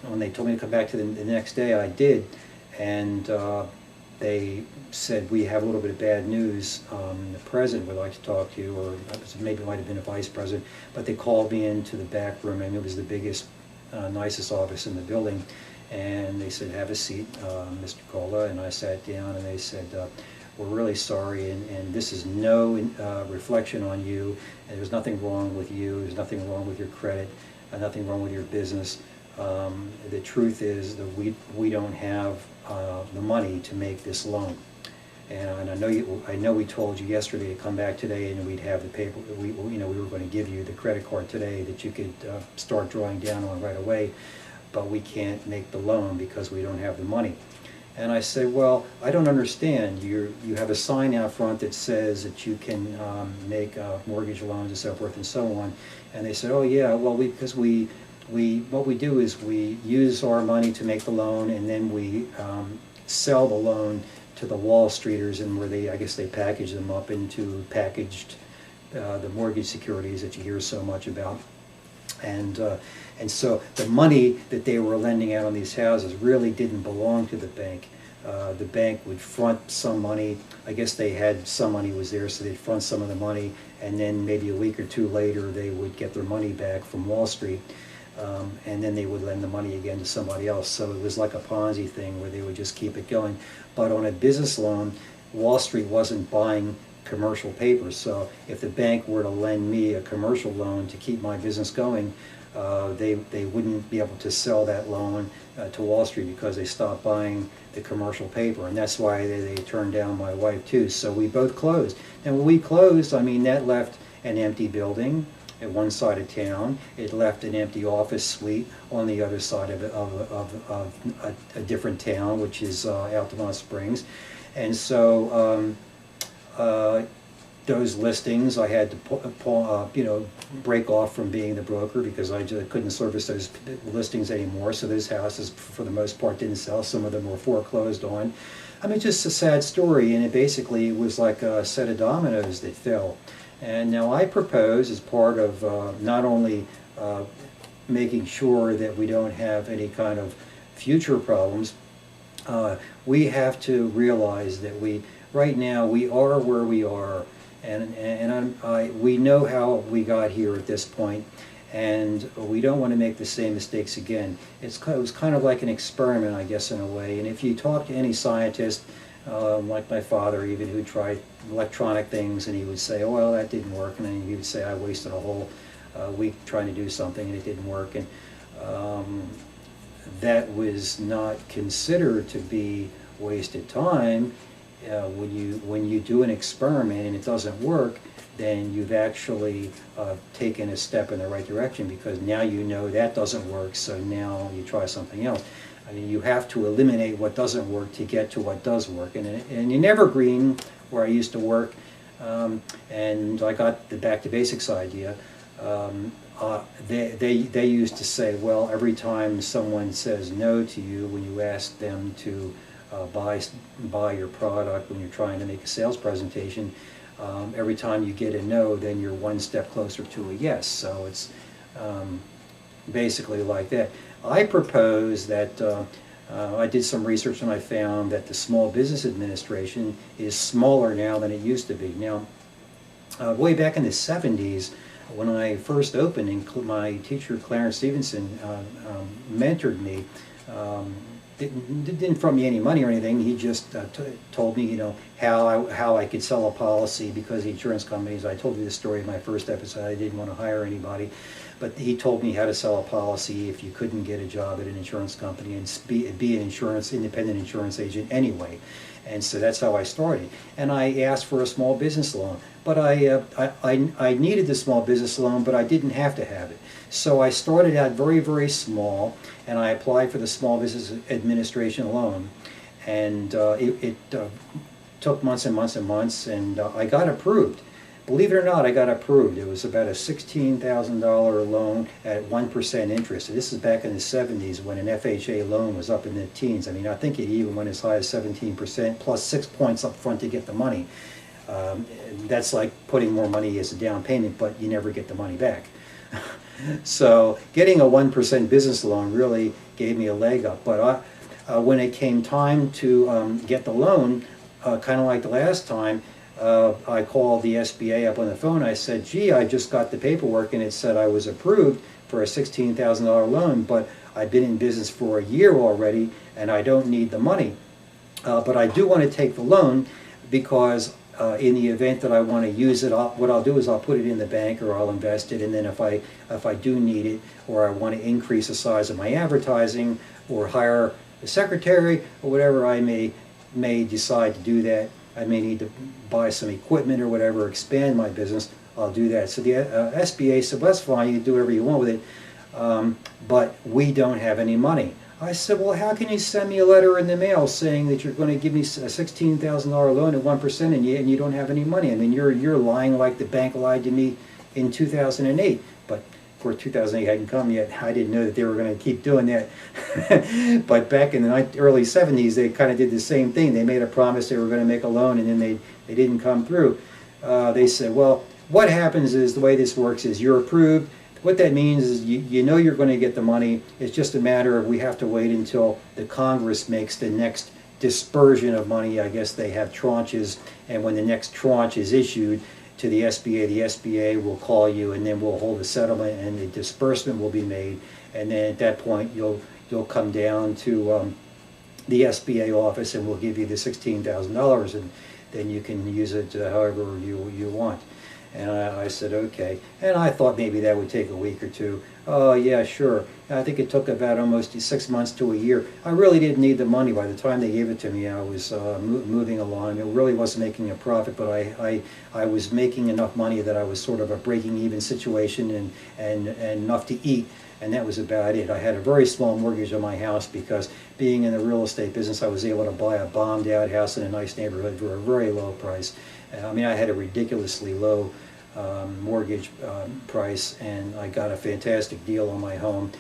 when they told me to come back to the next day, I did, and they said, we have a little bit of bad news. The president would like to talk to you, or maybe it might have been a vice president, but they called me into the back room, and it was the biggest, nicest office in the building. And they said, have a seat, Mr. Cola. And I sat down, and they said, we're really sorry, and this is no reflection on you, and there's nothing wrong with you, there's nothing wrong with your credit, nothing wrong with your business. The truth is that we don't have the money to make this loan. And I know we told you yesterday to come back today and we'd have the paper. We were going to give you the credit card today that you could start drawing down on right away, but we can't make the loan because we don't have the money. And I said, well, I don't understand. You have a sign out front that says that you can make mortgage loans and so forth and so on. And they said, oh yeah, well, because what we do is we use our money to make the loan, and then we sell the loan to the Wall Streeters, and where I guess they package them up into the mortgage securities that you hear so much about. And so the money that they were lending out on these houses really didn't belong to the bank. The bank would front some money. I guess they had some money was there, so they'd front some of the money, and then maybe a week or two later they would get their money back from Wall Street. And then they would lend the money again to somebody else. So it was like a Ponzi thing where they would just keep it going. But on a business loan, Wall Street wasn't buying commercial papers. So if the bank were to lend me a commercial loan to keep my business going, they wouldn't be able to sell that loan to Wall Street because they stopped buying the commercial paper. And that's why they turned down my wife too. So we both closed. And when we closed, I mean, that left an empty building at one side of town. It left an empty office suite on the other side of a different town, which is Altamont Springs. And so those listings I had to break off from being the broker, because I just couldn't service those listings anymore. So those houses, for the most part, didn't sell. Some of them were foreclosed on. I mean, just a sad story, and it basically was like a set of dominoes that fell. And now I propose, as part of not only making sure that we don't have any kind of future problems, we have to realize that we right now we are where we are, and we know how we got here at this point, and we don't want to make the same mistakes again. It was kind of like an experiment, I guess, in a way. And if you talk to any scientist, like my father even, who tried electronic things, and he would say, oh, well, that didn't work, and then he would say, I wasted a whole week trying to do something and it didn't work. And that was not considered to be wasted time. When you do an experiment and it doesn't work, then you've actually taken a step in the right direction, because now you know that doesn't work, so now you try something else. I mean, you have to eliminate what doesn't work to get to what does work. And in Evergreen, where I used to work, and I got the back to basics idea, they used to say, well, every time someone says no to you when you ask them to buy your product, when you're trying to make a sales presentation, every time you get a no, then you're one step closer to a yes. So it's basically like that. I propose that I did some research and I found that the Small Business Administration is smaller now than it used to be. Now, way back in the 70s, when I first opened, and my teacher Clarence Stevenson mentored me, didn't front me any money or anything. He just told me, you know, how I could sell a policy, because the insurance companies, I told you this story in my first episode, I didn't want to hire anybody, but he told me how to sell a policy if you couldn't get a job at an insurance company, and be an independent insurance agent anyway. And so that's how I started. And I asked for a small business loan, but I needed the small business loan, but I didn't have to have it. So I started out very, very small, and I applied for the Small Business Administration loan. And it took months and months and months, and I got approved. Believe it or not, I got approved. It was about a $16,000 loan at 1% interest. And this is back in the 70s, when an FHA loan was up in the teens. I mean, I think it even went as high as 17% plus 6 points up front to get the money. That's like putting more money as a down payment, but you never get the money back. So getting a 1% business loan really gave me a leg up. But when it came time to get the loan, kind of like the last time, I called the SBA up on the phone. I said, gee, I just got the paperwork and it said I was approved for a $16,000 loan, but I've been in business for a year already and I don't need the money. But I do want to take the loan, because in the event that I want to use it, what I'll do is I'll put it in the bank, or I'll invest it, and then if I do need it, or I want to increase the size of my advertising, or hire a secretary, or whatever I may decide to do that, I may need to buy some equipment or whatever, expand my business, I'll do that. So the SBA said, well, that's fine, you can do whatever you want with it, but we don't have any money. I said, well, how can you send me a letter in the mail saying that you're going to give me a $16,000 loan at 1% and you don't have any money? I mean, you're lying like the bank lied to me in 2008. But of course, 2008 hadn't come yet. I didn't know that they were going to keep doing that. But back in the early 70s, they kind of did the same thing. They made a promise they were going to make a loan, and then they didn't come through. They said, well, what happens is, the way this works is, you're approved. What that means is you know you're going to get the money. It's just a matter of, we have to wait until the Congress makes the next dispersion of money. I guess they have tranches, and when the next tranche is issued to the SBA will call you, and then we'll hold a settlement, and the disbursement will be made. And then at that point, you'll come down to the SBA office, and we'll give you the $16,000, and then you can use it however you want. And I said, okay. And I thought maybe that would take a week or two. Oh, yeah, sure. I think it took about almost 6 months to a year. I really didn't need the money. By the time they gave it to me, I was moving along. It really wasn't making a profit, but I was making enough money that I was sort of a breaking even situation, and enough to eat. And that was about it. I had a very small mortgage on my house, because being in the real estate business, I was able to buy a bombed out house in a nice neighborhood for a very low price. I mean, I had a ridiculously low mortgage price, and I got a fantastic deal on my home,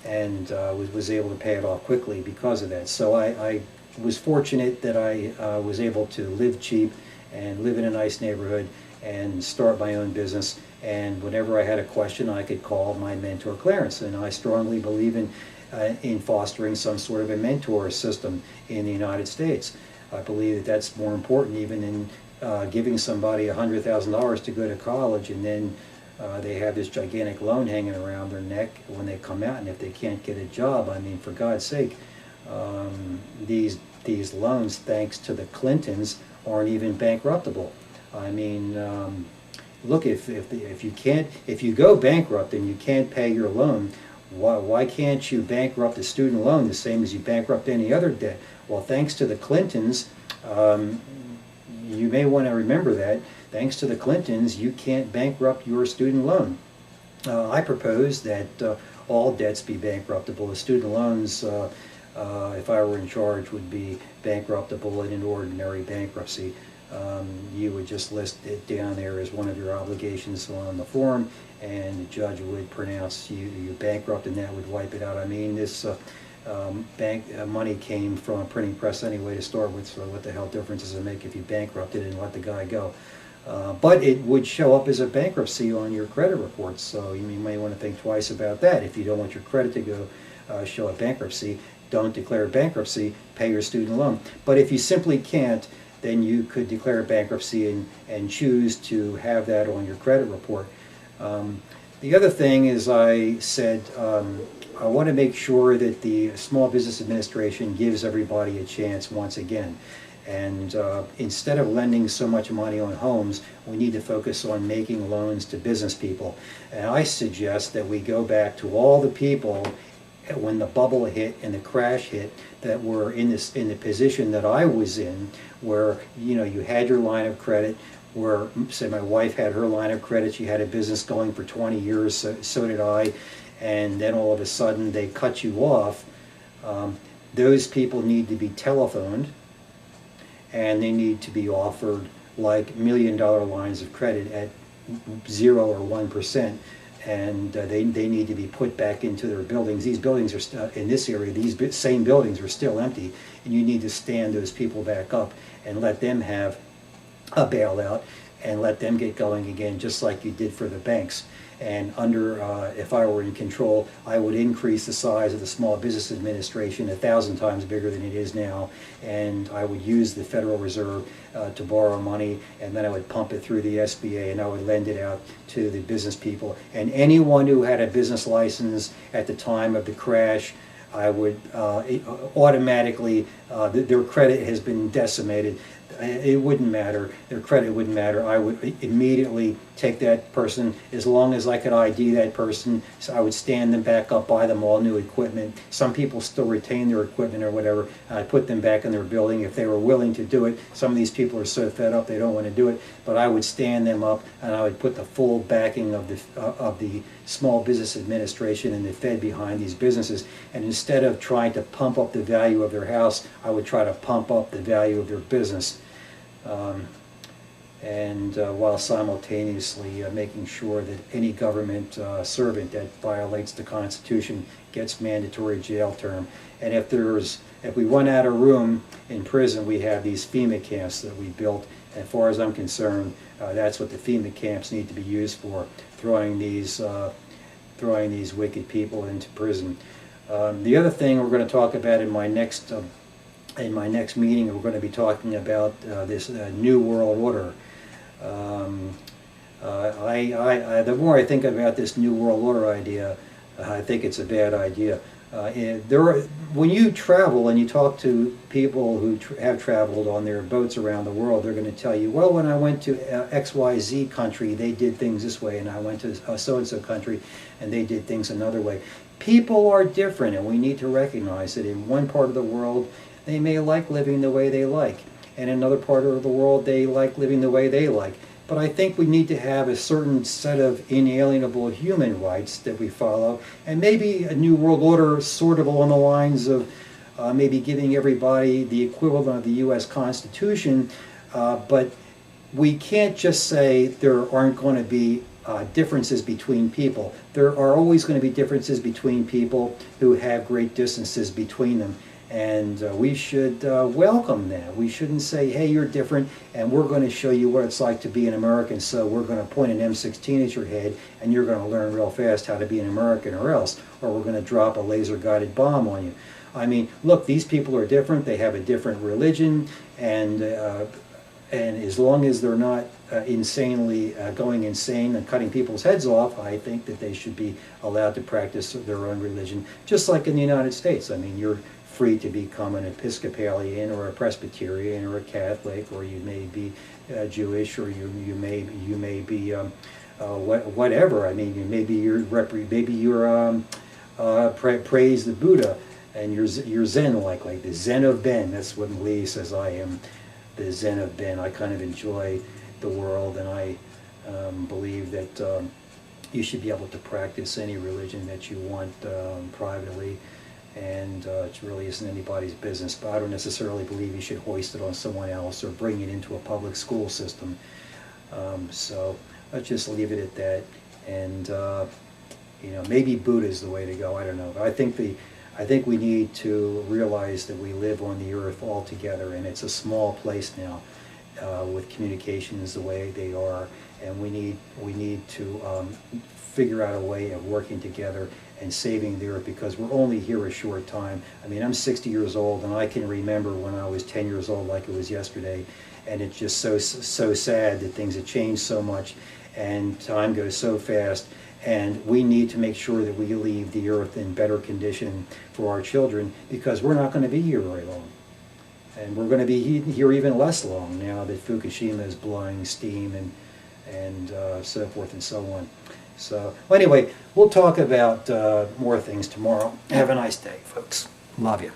and was able to pay it off quickly because of that. So I was fortunate that I was able to live cheap and live in a nice neighborhood and start my own business. And whenever I had a question, I could call my mentor Clarence. And I strongly believe in fostering some sort of a mentor system in the United States. I believe that that's more important even than giving somebody $100,000 to go to college, and then they have this gigantic loan hanging around their neck when they come out, and if they can't get a job, I mean, for God's sake, these loans, thanks to the Clintons, aren't even bankruptable. I mean, look, if you go bankrupt and you can't pay your loan, why can't you bankrupt a student loan the same as you bankrupt any other debt? Well, thanks to the Clintons, you may want to remember that. Thanks to the Clintons, you can't bankrupt your student loan. I propose that all debts be bankruptable. The student loans, if I were in charge, would be bankruptable in an ordinary bankruptcy. You would just list it down there as one of your obligations on the form, and the judge would pronounce you bankrupt, and that would wipe it out. I mean, this bank money came from a printing press anyway to start with, so what the hell difference does it make if you bankrupt it and let the guy go? But it would show up as a bankruptcy on your credit report, so you may want to think twice about that. If you don't want your credit to go show a bankruptcy, don't declare bankruptcy, pay your student loan. But if you simply can't, then you could declare bankruptcy and choose to have that on your credit report. The other thing is, I said, I want to make sure that the Small Business Administration gives everybody a chance once again. And instead of lending so much money on homes, we need to focus on making loans to business people. And I suggest that we go back to all the people when the bubble hit and the crash hit that were in the position that I was in, where you had your line of credit, where say my wife had her line of credit, she had a business going for 20 years, so did I, and then all of a sudden they cut you off. Those people need to be telephoned, and they need to be offered like $1 million lines of credit at 0 or 1%. And they need to be put back into their buildings. These buildings are in this area, these same buildings are still empty, and you need to stand those people back up and let them have a bailout and let them get going again, just like you did for the banks. And if I were in control, I would increase the size of the Small Business Administration 1,000 times bigger than it is now, and I would use the Federal Reserve to borrow money, and then I would pump it through the SBA, and I would lend it out to the business people. And anyone who had a business license at the time of the crash, I would automatically, their credit has been decimated. It wouldn't matter, their credit wouldn't matter. I would immediately take that person, as long as I could ID that person, so I would stand them back up, buy them all new equipment. Some people still retain their equipment or whatever. I'd put them back in their building if they were willing to do it. Some of these people are so fed up they don't want to do it, but I would stand them up, and I would put the full backing of the Small Business Administration and the Fed behind these businesses. And instead of trying to pump up the value of their house, I would try to pump up the value of their business. While simultaneously making sure that any government servant that violates the Constitution gets mandatory jail term. And if we run out of room in prison, we have these FEMA camps that we built. As far as I'm concerned, that's what the FEMA camps need to be used for, throwing these wicked people into prison. The other thing we're going to talk about in my next meeting, we're going to be talking about this New World Order. The more I think about this New World Order idea, I think it's a bad idea. When you travel and you talk to people who have traveled on their boats around the world, they're going to tell you, well, when I went to XYZ country, they did things this way, and I went to so-and-so country, and they did things another way. People are different, and we need to recognize that in one part of the world, they may like living the way they like, and in another part of the world, they like living the way they like. But I think we need to have a certain set of inalienable human rights that we follow, and maybe a New World Order sort of along the lines of maybe giving everybody the equivalent of the U.S. Constitution, but we can't just say there aren't going to be differences between people. There are always going to be differences between people who have great distances between them. And we should welcome that. We shouldn't say, hey, you're different, and we're going to show you what it's like to be an American, so we're going to point an M16 at your head, and you're going to learn real fast how to be an American, or else, or we're going to drop a laser-guided bomb on you. I mean, look, these people are different. They have a different religion, and as long as they're not insanely going insane and cutting people's heads off, I think that they should be allowed to practice their own religion, just like in the United States. I mean, you're free to become an Episcopalian or a Presbyterian or a Catholic, or you may be Jewish, or you may be whatever. I mean, maybe you're praise the Buddha, and you're Zen, like the Zen of Ben. That's what Lee says I am, the Zen of Ben. I kind of enjoy the world, and I believe that you should be able to practice any religion that you want privately, and it really isn't anybody's business. But I don't necessarily believe you should hoist it on someone else or bring it into a public school system. So let's just leave it at that, and you know, maybe Buddha is the way to go. I don't know. But I think we need to realize that we live on the earth all together, and it's a small place now with communications the way they are, and we need to figure out a way of working together and saving the earth, because we're only here a short time. I mean, I'm 60 years old, and I can remember when I was 10 years old like it was yesterday, and it's just so sad that things have changed so much, and time goes so fast. And we need to make sure that we leave the earth in better condition for our children, because we're not going to be here very long. And we're going to be here even less long now that Fukushima is blowing steam and so forth and so on. So well, anyway, we'll talk about more things tomorrow. Have a nice day, folks. Love you.